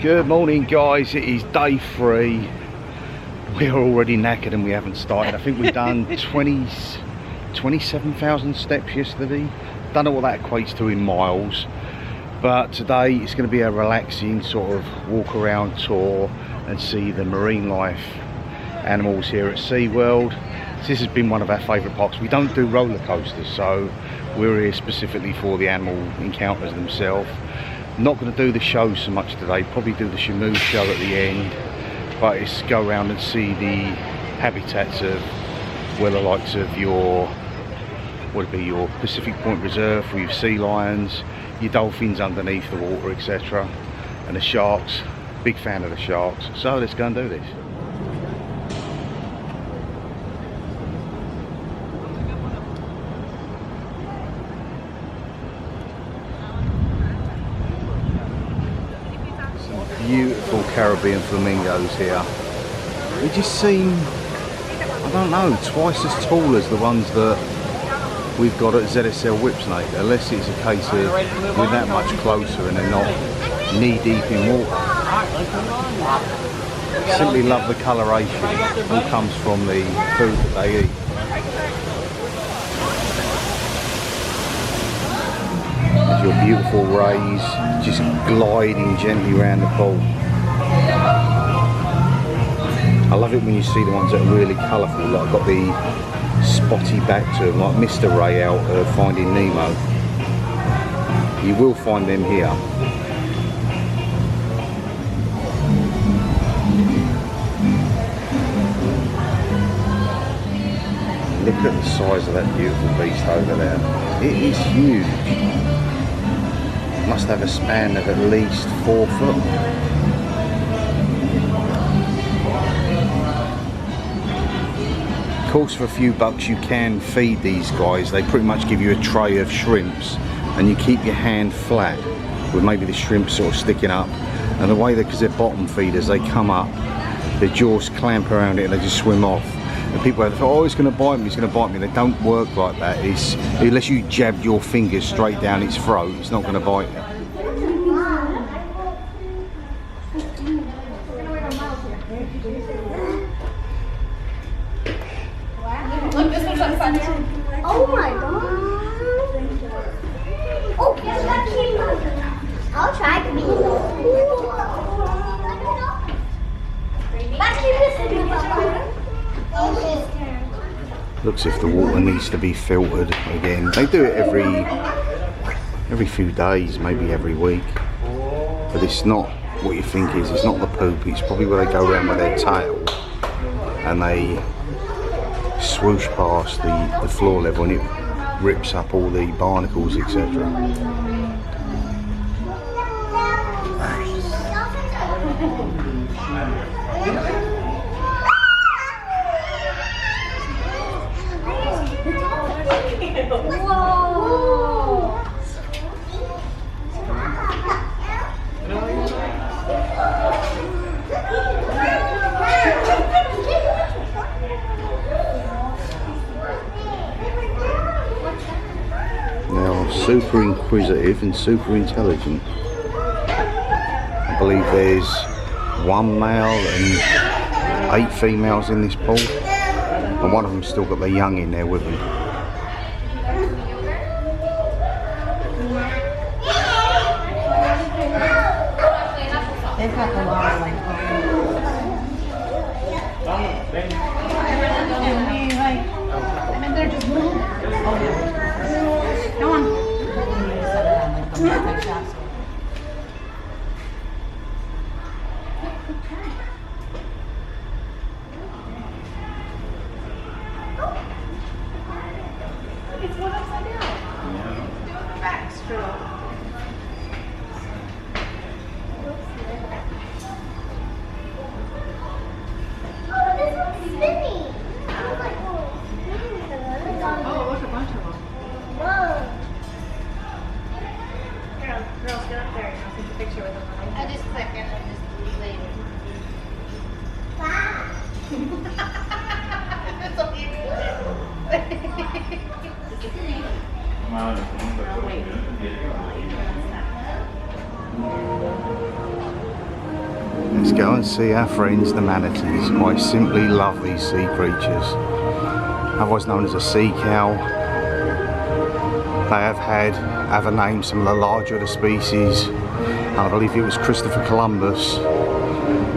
Good morning guys, it is day 3. We're already knackered and we haven't started. I think we've done 27,000 steps yesterday. Don't know what that equates to in miles, but today it's going to be a relaxing sort of walk around tour and see the marine life animals here at Seaworld. This has been one of our favourite parks. We don't do roller coasters, so we're here specifically for the animal encounters themselves. Not going to do the show so much today, probably do the Shamu show at the end, but it's go around and see the habitats of, well, the likes of your, would be your Pacific Point Reserve with your sea lions, your dolphins underneath the water, etc. And the sharks. Big fan of the sharks. So let's go and do this. Beautiful Caribbean flamingos here. They just seem, I don't know, twice as tall as the ones that we've got at ZSL Whipsnake, unless it's a case of we're that much closer and they're not knee deep in water. Simply love the coloration. It all comes from the food that they eat. There's your beautiful rays just gliding gently around the pool. I love it when you see the ones that are really colourful, like got the spotty back to them, like Mr. Ray out Finding Nemo. You will find them here. Look at the size of that beautiful beast over there. It is huge. Must have a span of at least 4 foot. Of course, for a few bucks you can feed these guys. They pretty much give you a tray of shrimps and you keep your hand flat with maybe the shrimp sort of sticking up, and the way that, because they're bottom feeders, they come up, their jaws clamp around it and they just swim off. And people have thought, oh, it's going to bite me, it's going to bite me. They don't work like that. It's, unless you jab your fingers straight down its throat, it's not going to bite you. Look, this one's fun too. Oh my god. Oh, I'll try to be. Looks as if the water needs to be filtered again. They do it every few days, maybe every week. But it's not what you think is. It's not the poop. It's probably where they go around with their tail and they swoosh past the floor level and it rips up all the barnacles, etc. Super inquisitive and super intelligent. I believe there's 1 male and 8 females in this pool, and one of them's still got their young in there with them. They've got the water like I mean, they're just moving. Oh, yeah. Go on. It's one upside down. Yeah. Do it the back stroke. Oh, this one's spinning. Oh, look, a bunch of them. Whoa. Girls, get up there and I'll take a picture with them. I just click and then just leave. Wow. That's so cute. Let's go and see our friends the manatees. I simply love these sea creatures. Otherwise known as a sea cow. They have had other names, some of the larger of the species. I believe it was Christopher Columbus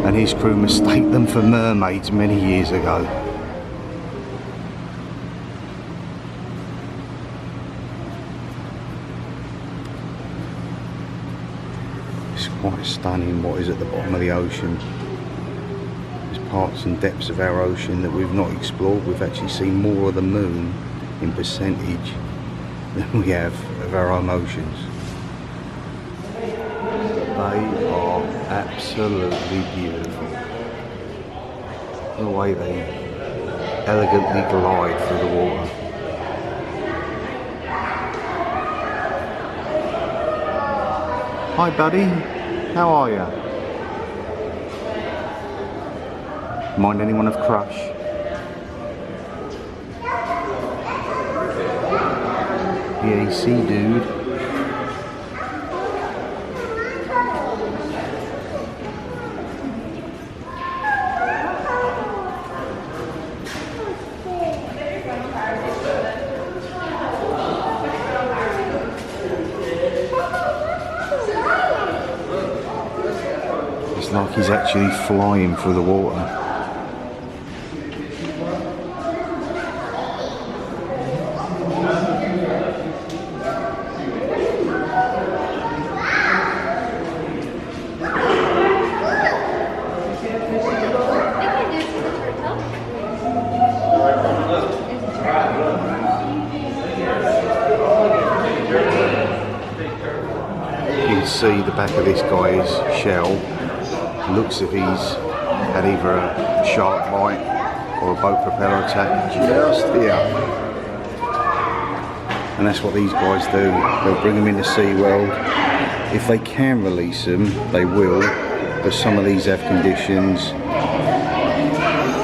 and his crew mistake them for mermaids many years ago. It's quite stunning what is at the bottom of the ocean. There's parts and depths of our ocean that we've not explored. We've actually seen more of the moon in percentage than we have of our own oceans. They are absolutely beautiful. The way they elegantly glide through the water. Hi buddy, how are you? Mind anyone of Crush? Yeah, sea dude. It's like he's actually flying through the water. You can see the back of this guy's shell. Looks as if he's had either a shark bite or a boat propeller attack just here. And that's what these guys do. They'll bring them into SeaWorld. If they can release them, they will. But some of these have conditions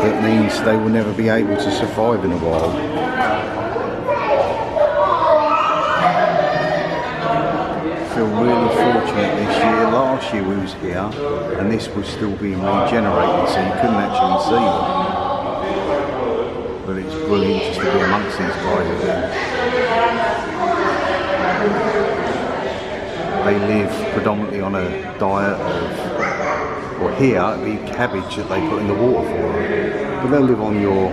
that means they will never be able to survive in the wild. I feel really fortunate this year. Last year we was here and this was still being regenerated, so you couldn't actually see them. But it's brilliant just to be amongst these guys again. They live predominantly on a diet of, well here it'd be cabbage that they put in the water for them. But they'll live on your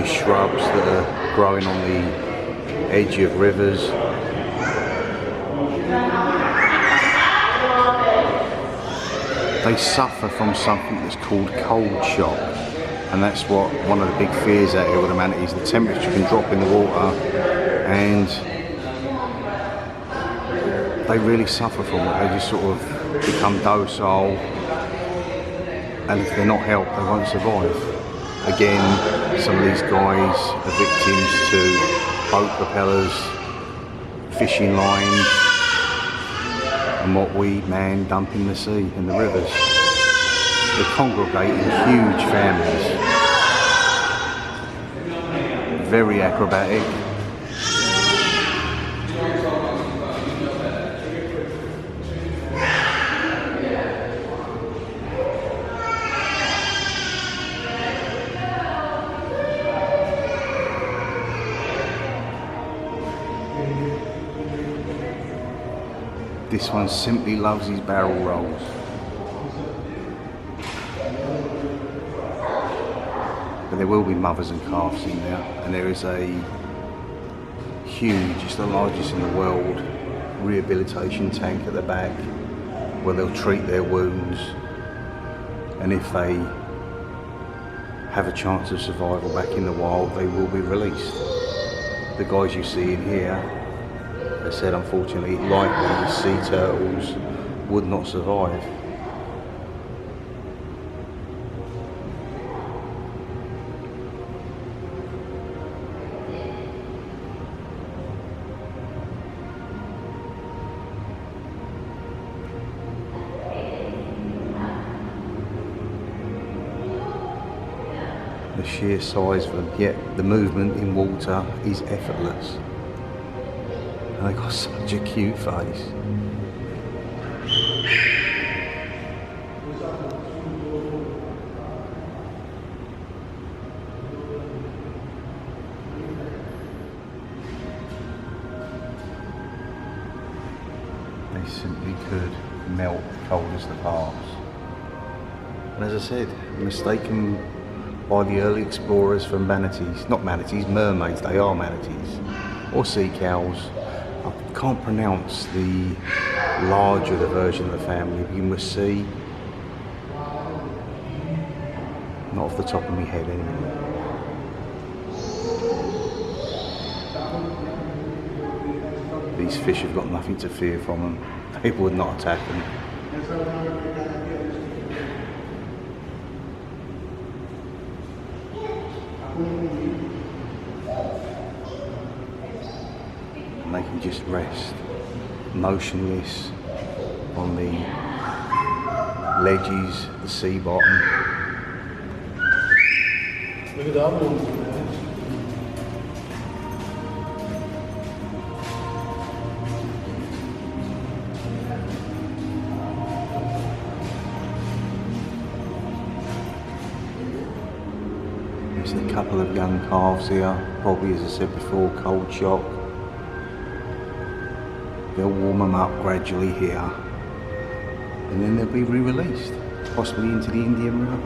shrubs that are growing on the edge of rivers. They suffer from something that's called cold shock, and that's what one of the big fears out here with the manatees. The temperature can drop in the water and they really suffer from it. They just sort of become docile, and if they're not helped they won't survive. Again, some of these guys are victims to boat propellers, fishing lines, and what we man dump in the sea and the rivers. They congregate in huge families, very acrobatic. This one simply loves his barrel rolls. But there will be mothers and calves in there, and there is a huge, it's the largest in the world, rehabilitation tank at the back where they'll treat their wounds, and if they have a chance of survival back in the wild, they will be released. The guys you see in here, they said unfortunately likely the sea turtles would not survive. The sheer size of them, yet the movement in water is effortless. And they've got such a cute face. melt cold as the past. And as I said, mistaken by the early explorers for manatees, not manatees, mermaids, they are manatees, or sea cows. I can't pronounce the larger the version of the family, begin with C. Not off the top of my head anyway. These fish have got nothing to fear from them. People would not attack them. And they can just rest, motionless, on the ledges, the sea bottom. Look at that one. There's a couple of young calves here, probably, as I said before, cold shock. They'll warm them up gradually here, and then they'll be re-released, possibly into the Indian River.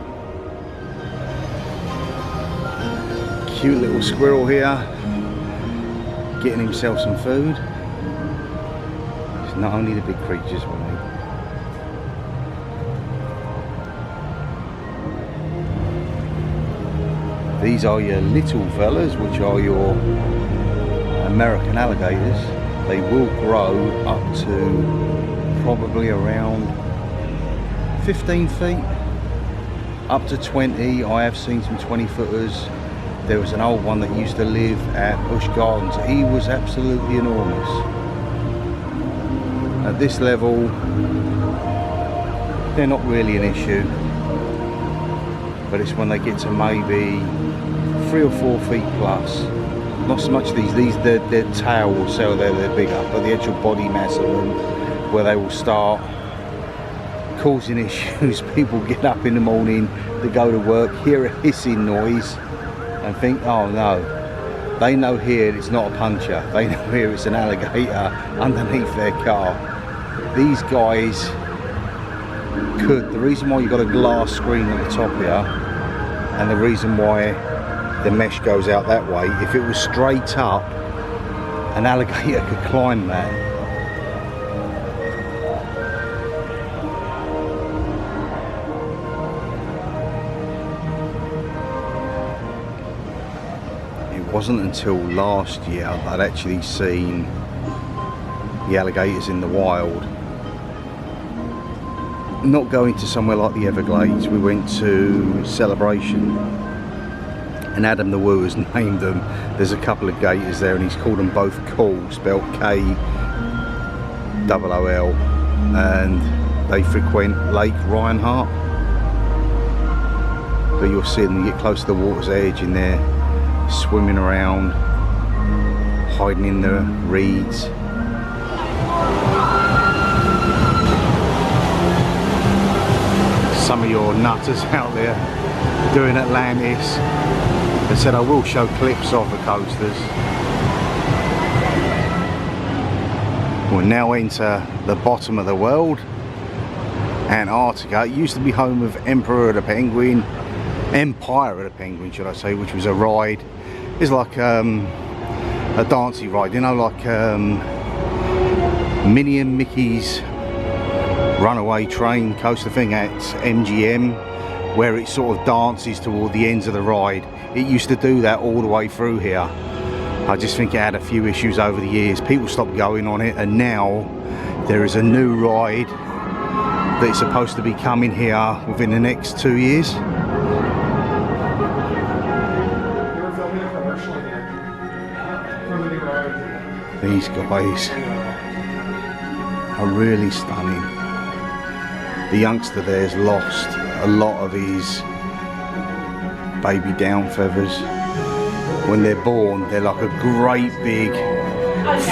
Cute little squirrel here, getting himself some food. It's not only the big creatures we need. These are your little fellas, which are your American alligators. They will grow up to probably around 15 feet, up to 20. I have seen some 20-footers. There was an old one that used to live at Busch Gardens. He was absolutely enormous. At this level, they're not really an issue, but it's when they get to maybe 3 or 4 feet plus. Not so much their tail will sell there, they're bigger, but the actual body mass of them, where they will start causing issues. People get up in the morning to go to work, hear a hissing noise, and think, oh no. They know here it's not a puncher. They know here it's an alligator underneath their car. These guys could, the reason why you've got a glass screen at the top here, and the reason why the mesh goes out that way, if it was straight up, an alligator could climb that. It wasn't until last year that I'd actually seen the alligators in the wild. Not going to somewhere like the Everglades, we went to Celebration, and Adam the Woo has named them. There's a couple of gators there, and he's called them both Cool, spelled K-O-O-L, and they frequent Lake Reinhardt. But you'll see them, you get close to the water's edge, and they're swimming around, hiding in the reeds. Some of your nutters out there doing Atlantis. They said I will show clips of the coasters. We're now into the bottom of the world, Antarctica. It used to be home of Empire of the Penguin, should I say, which was a ride. It's like a dancey ride, you know, like Minnie and Mickey's runaway train coaster thing at MGM, where it sort of dances toward the ends of the ride. It used to do that all the way through here. I just think it had a few issues over the years. People stopped going on it, and now there is a new ride that's supposed to be coming here within the next 2 years. These guys are really stunning. The youngster there's lost a lot of his baby down feathers. When they're born, they're like a great big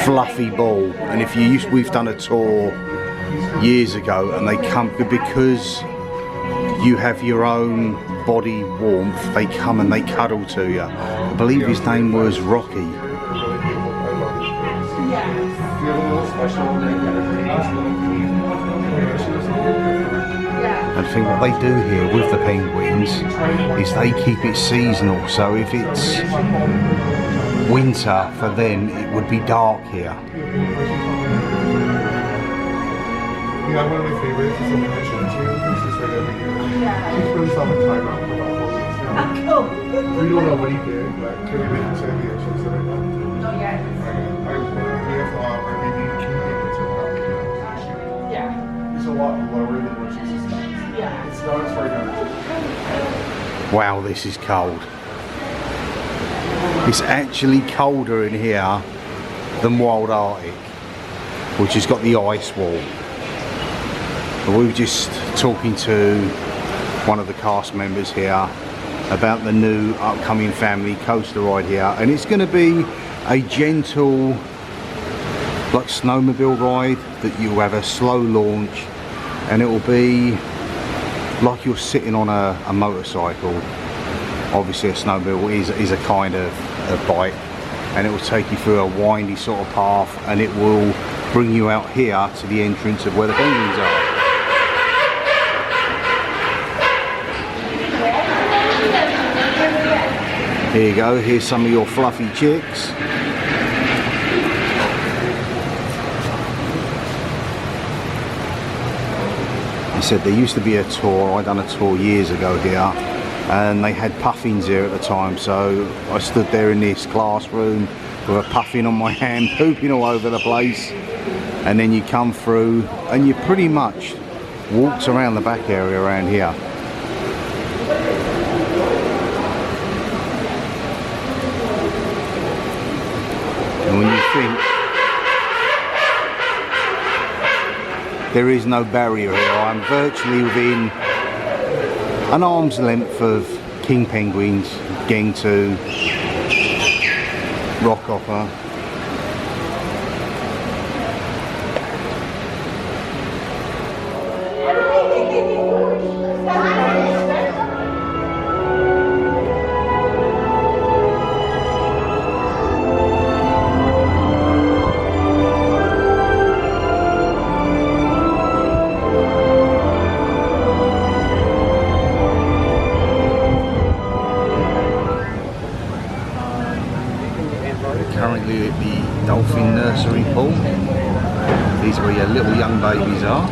fluffy ball, and if you we've done a tour years ago, and they come, because you have your own body warmth, they come and they cuddle to you. I believe his name was Rocky. And I think what they do here with the penguins is they keep it seasonal. So if it's winter for them, it would be dark here. Yeah, one of my favorites is something I showed you. This is right over here. He's really saw the timer for about 4 weeks now. We don't know what he did, but can we make him say the issues that I got? No, yeah. We have our baby king penguins are probably Yeah. He's a lot lower than what she's expecting. Yeah. It starts right now. Wow, this is cold. It's actually colder in here than Wild Arctic, which has got the ice wall. But we were just talking to one of the cast members here about the new upcoming family coaster ride here, and it's going to be a gentle, like, snowmobile ride that you have a slow launch, and it will be like you're sitting on a motorcycle. Obviously a snowmobile is a kind of a bike, and it will take you through a windy sort of path, and it will bring you out here to the entrance of where the penguins are. Here you go, here's some of your fluffy chicks. He said there used to be a tour, I done a tour years ago here, and they had puffins here at the time, so I stood there in this classroom with a puffin on my hand, pooping all over the place, and then you come through and you pretty much walked around the back area around here. And when you think there is no barrier here, I'm virtually within an arm's length of king penguins, getting to Rockhopper. Currently at the dolphin nursery pool. These are where your little young babies are.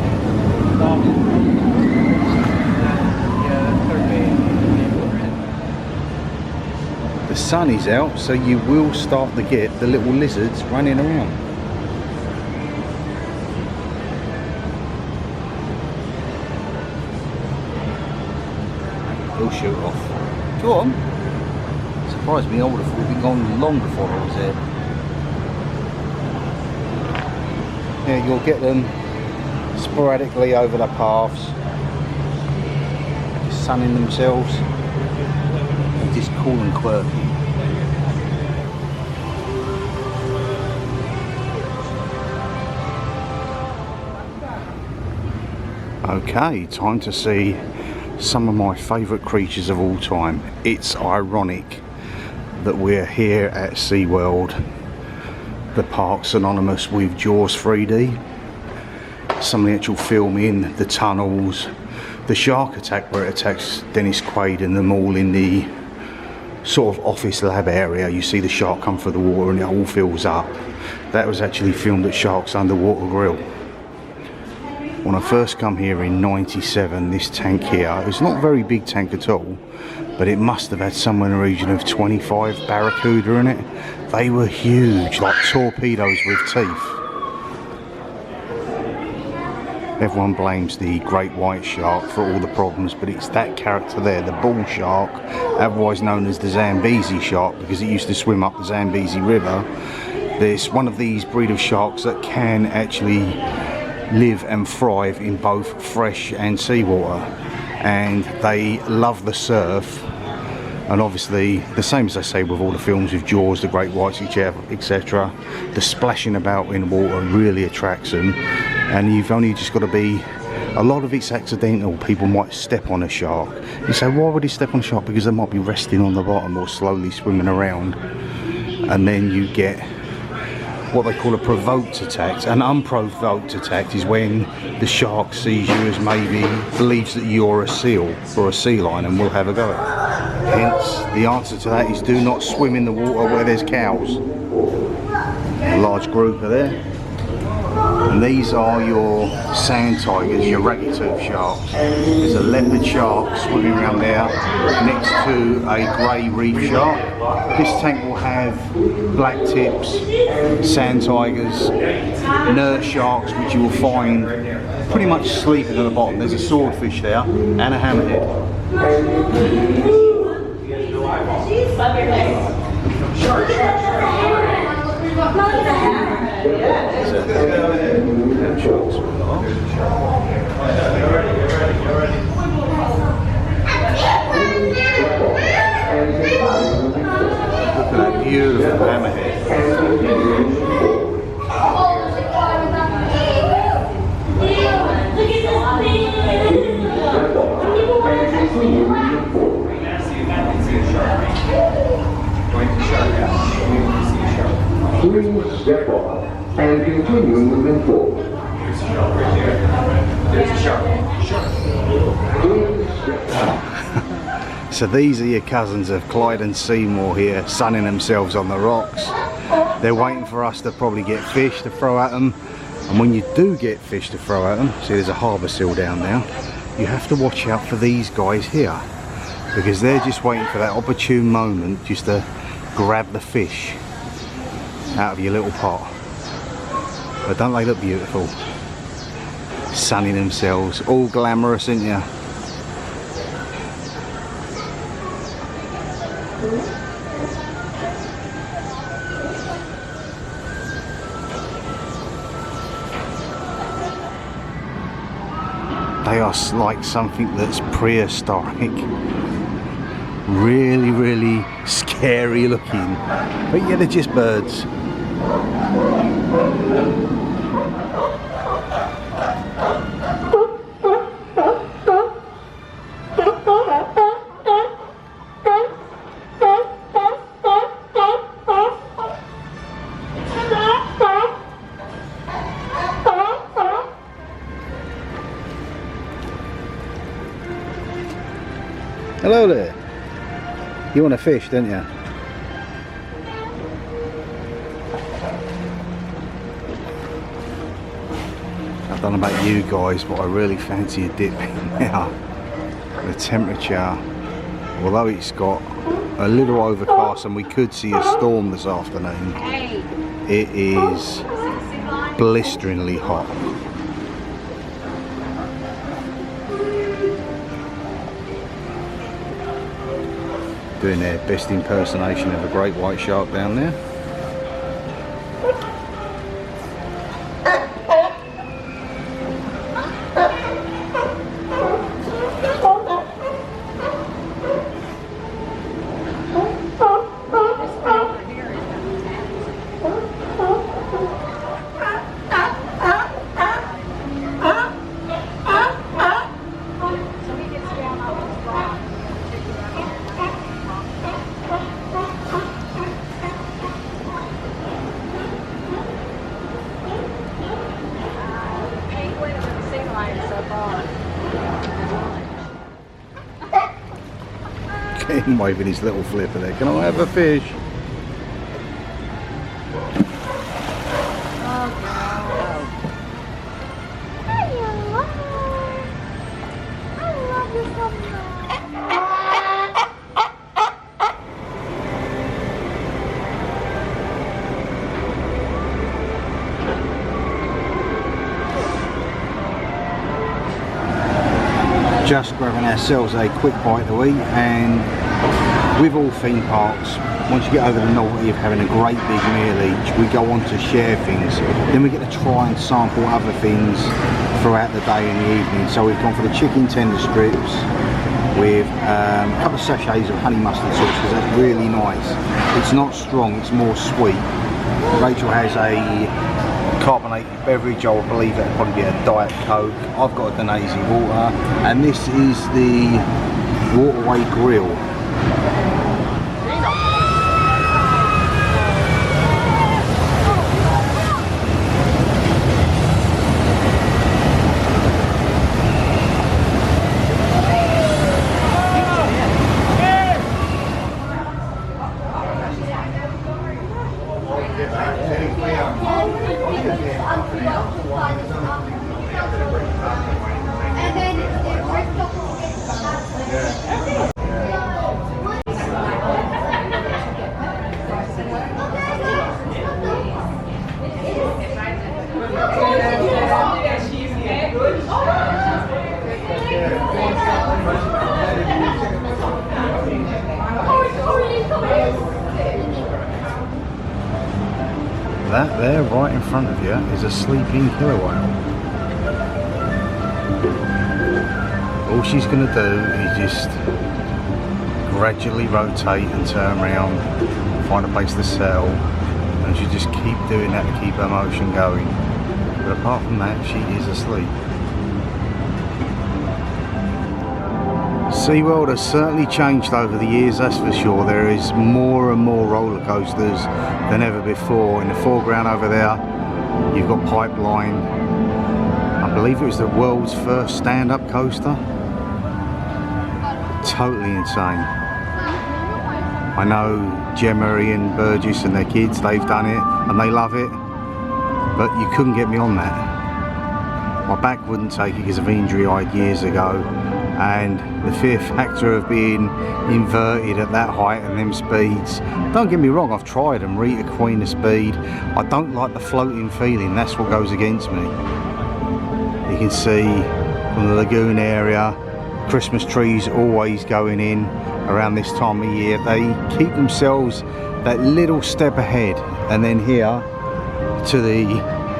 The sun is out, so you will start to get the little lizards running around. He'll shoot off. Go on. Surprised me, I would have been gone long before I was there. Yeah, you'll get them sporadically over the paths, just sunning themselves, and just cool and quirky. Okay, time to see some of my favourite creatures of all time. It's ironic that we're here at Seaworld, the park synonymous with Jaws 3D. Some of the actual filming, the tunnels, the shark attack where it attacks Dennis Quaid and them all in the sort of office lab area. You see the shark come through the water and it all fills up. That was actually filmed at Shark's Underwater Grill. When I first come here in '97, this tank here, it's not a very big tank at all, but it must have had somewhere in the region of 25 barracuda in it. They were huge, like torpedoes with teeth. Everyone blames the great white shark for all the problems, but it's that character there, the bull shark, otherwise known as the Zambezi shark, because it used to swim up the Zambezi River. There's one of these breed of sharks that can actually live and thrive in both fresh and seawater, and they love the surf. And obviously, the same as I say with all the films with Jaws, the great whites, etc., the splashing about in water really attracts them. And you've only just got to be, a lot of it's accidental. People might step on a shark. You say, why would he step on a shark? Because they might be resting on the bottom or slowly swimming around, and then you get what they call a provoked attack. An unprovoked attack is when the shark sees you as maybe believes that you're a seal or a sea lion and will have a go at you. Hence, the answer to that is do not swim in the water where there's cows. A large group are there. And these are your sand tigers, your ragged-tooth sharks. There's a leopard shark swimming around there next to a grey reef shark. This tank will have black tips, sand tigers, nurse sharks, which you will find pretty much sleeping at the bottom. There's a swordfish there and a hammerhead. Look at that beautiful hammerhead. Please step off and continue moving forward. There's a shark right there. There's a shark. Please step off. So these are your cousins of Clyde and Seymour here, sunning themselves on the rocks. They're waiting for us to probably get fish to throw at them. And when you do get fish to throw at them, see there's a harbour seal down there, you have to watch out for these guys here, because they're just waiting for that opportune moment just to grab the fish out of your little pot. But don't they look beautiful? Sunning themselves, all glamorous, isn't you? They are like something that's prehistoric. Really, really scary looking. But yeah, they're just birds. Hello there. You want a fish, don't you? I don't know about you guys, but I really fancy a dip now. The temperature, although it's got a little overcast and we could see a storm this afternoon, it is blisteringly hot. Doing their best impersonation of a great white shark down there. Him waving his little flipper there. Can I have a fish? Just grabbing ourselves a quick bite to eat, and with all theme parks, once you get over the novelty of having a great big meal each, we go on to share things. Then we get to try and sample other things throughout the day and the evening. So we've gone for the chicken tender strips with a couple of sachets of honey mustard sauce, because that's really nice. It's not strong, it's more sweet. Rachel has a carbonated beverage. I would believe that would probably be a Diet Coke. I've got a Danesi water, and this is the Waterway Grill. there, right in front of you, is a sleeping killer whale. All she's going to do is just gradually rotate and turn around, find a place to settle, and she just keep doing that to keep her motion going. But apart from that, she is asleep. Seaworld has certainly changed over the years, that's for sure. There is more and more roller coasters than ever before. In the foreground over there, you've got Pipeline. I believe it was the world's first stand-up coaster. Totally insane. I know Gemma and Burgess and their kids, they've done it and they love it, but you couldn't get me on that. My back wouldn't take it because of an injury I had years ago, and the fear factor of being inverted at that height and them speeds. Don't get me wrong, I've tried them, Rita Queen of speed. I don't like the floating feeling, that's what goes against me. You can see from the lagoon area, Christmas trees always going in around this time of year. They keep themselves that little step ahead. And then here to the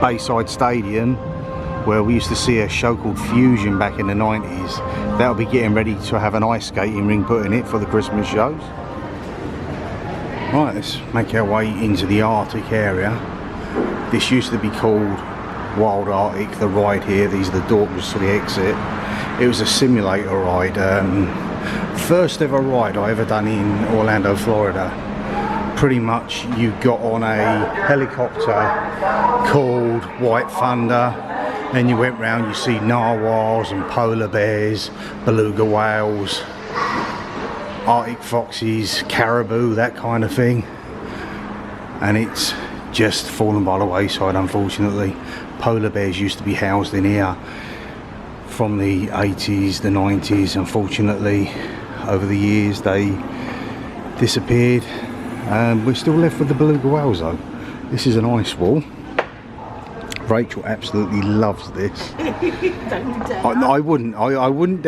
Bayside Stadium, where we used to see a show called Fusion back in the 90s. That'll be getting ready to have an ice skating ring put in it for the Christmas shows. Right, let's make our way into the Arctic area. This used to be called Wild Arctic, the ride here. These are the doors to the exit. It was a simulator ride. First ever ride I ever done in Orlando, Florida. Pretty much you got on a helicopter called White Thunder, and you went round, you see narwhals and polar bears, beluga whales, Arctic foxes, caribou, that kind of thing. And it's just fallen by the wayside, unfortunately. Polar bears used to be housed in here from the 80s, the 90s. Unfortunately, over the years they disappeared. We're still left with the beluga whales though. This is an ice wall. Rachel absolutely loves this. I wouldn't. I wouldn't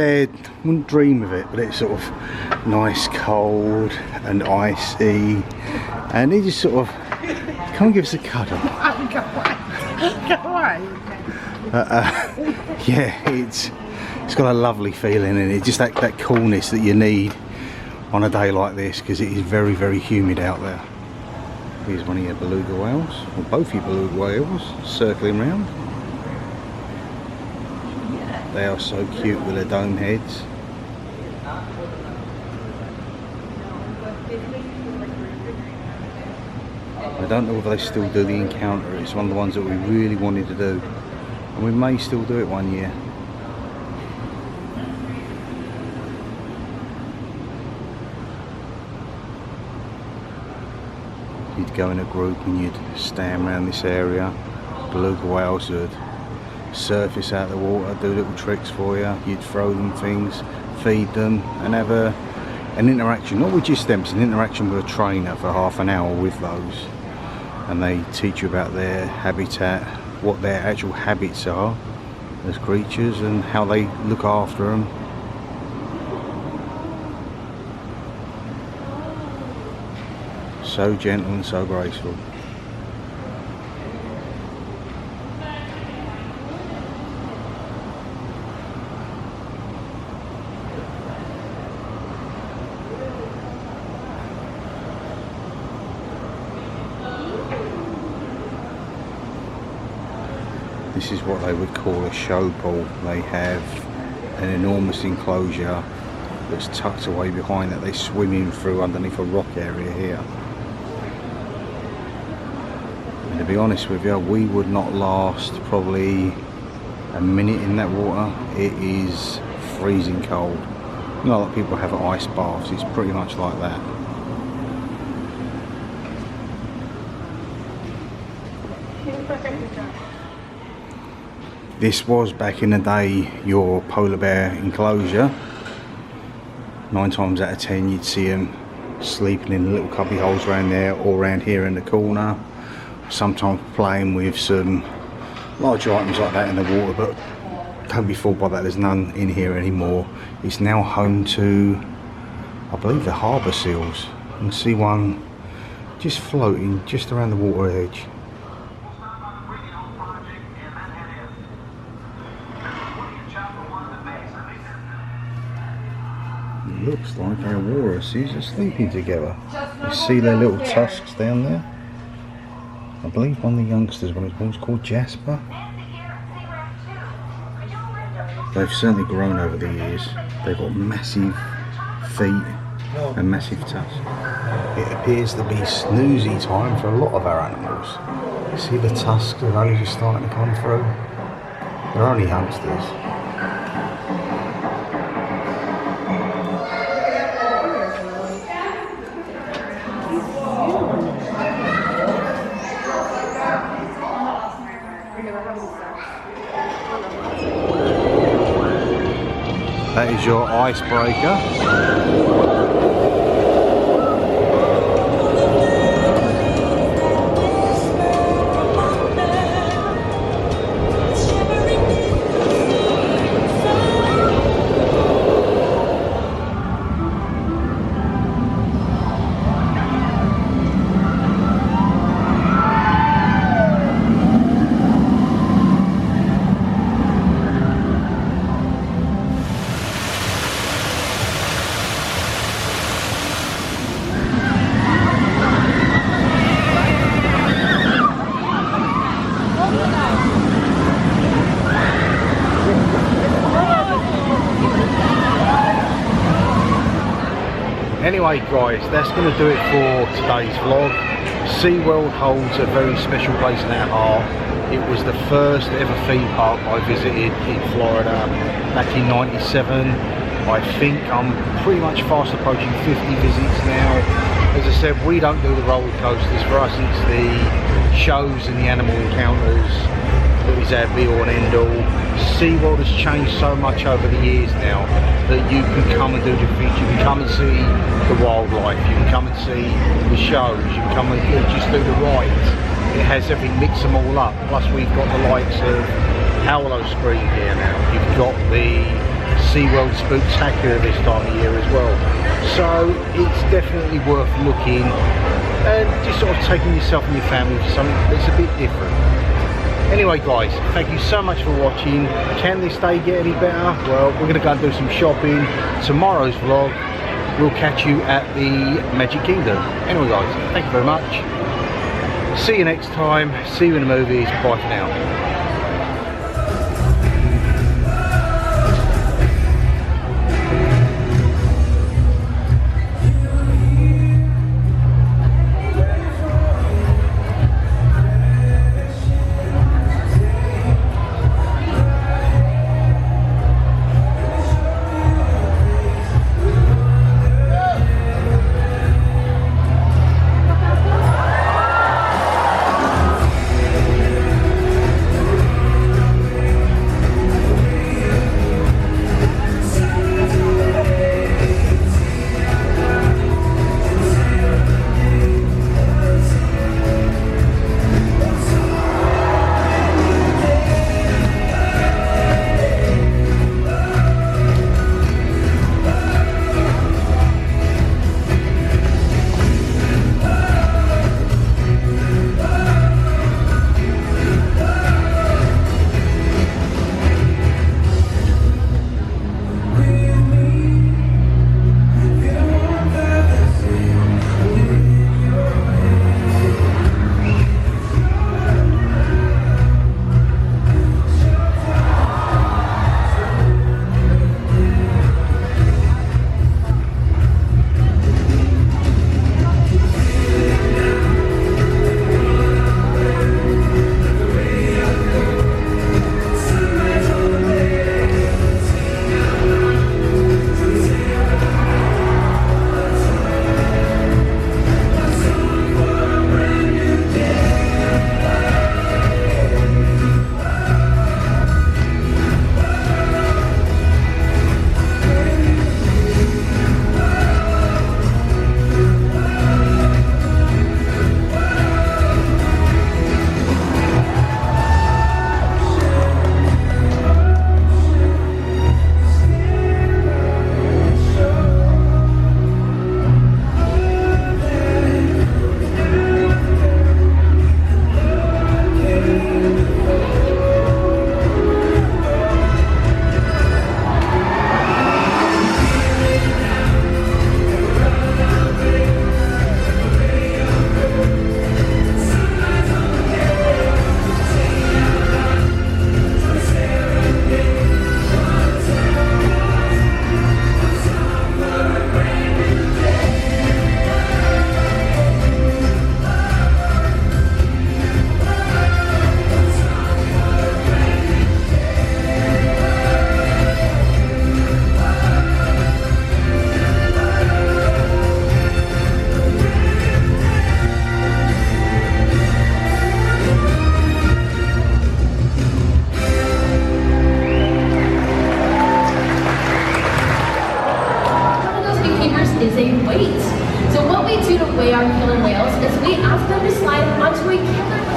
dream of it. But it's sort of nice, cold, and icy, and he just sort of come and give us a cuddle. Go away. Yeah, it's got a lovely feeling in it. Just that coolness that you need on a day like this, because it is very, very humid out there. Here's one of your beluga whales, or both your beluga whales, circling round. They are so cute with their dome heads. I don't know whether they still do the encounter. It's one of the ones that we really wanted to do, and we may still do it one year. You'd go in a group and you'd stand around this area. Beluga whales would surface out of the water, do little tricks for you. You'd throw them things, feed them, and have an interaction, not with just them, it's an interaction with a trainer for half an hour with those. And they teach you about their habitat, what their actual habits are as creatures, and how they look after them. So gentle and so graceful. This is what they would call a show pool. They have an enormous enclosure that's tucked away behind that they swim in through underneath a rock area here. And to be honest with you, we would not last probably a minute in that water. It is freezing cold. You know, like people have ice baths, it's pretty much like that. This was back in the day your polar bear enclosure. 9 times out of 10 you'd see them sleeping in little cubby holes around there or around here in the corner. Sometimes playing with some larger items like that in the water, but don't be fooled by that, there's none in here anymore. It's now home to, I believe, the harbour seals. You can see one just floating just around the water edge. It looks like our walruses are sleeping together. You see their little tusks down there? I believe one of the youngsters, one of his one's called Jasper. They've certainly grown over the years. They've got massive feet and massive tusks. It appears to be snoozy time for a lot of our animals. See the tusks are only just starting to come through. They're only youngsters. That is your icebreaker. Anyway guys, that's going to do it for today's vlog. Seaworld holds a very special place in our heart. It was the first ever theme park I visited in Florida back in '97. I think I'm pretty much fast approaching 50 visits now. As I said, we don't do the roller coasters. For us it's the shows and the animal encounters that is our be all and end all. Seaworld has changed so much over the years now that you can come and do different things. You can come and see the wildlife, you can come and see the shows, you can come and just do the rides. It has everything, mix them all up. Plus we've got the likes of Howlo Screen here now. You've got the Seaworld Spooktacular this time of year as well. So it's definitely worth looking and just sort of taking yourself and your family for something that's a bit different. Anyway guys, thank you so much for watching. Can this day get any better? Well, we're going to go and do some shopping. Tomorrow's vlog, we'll catch you at the Magic Kingdom. Anyway guys, thank you very much. See you next time. See you in the movies. Bye for now. they weight. So what we do to weigh our killer whales is we ask them to slide onto a killer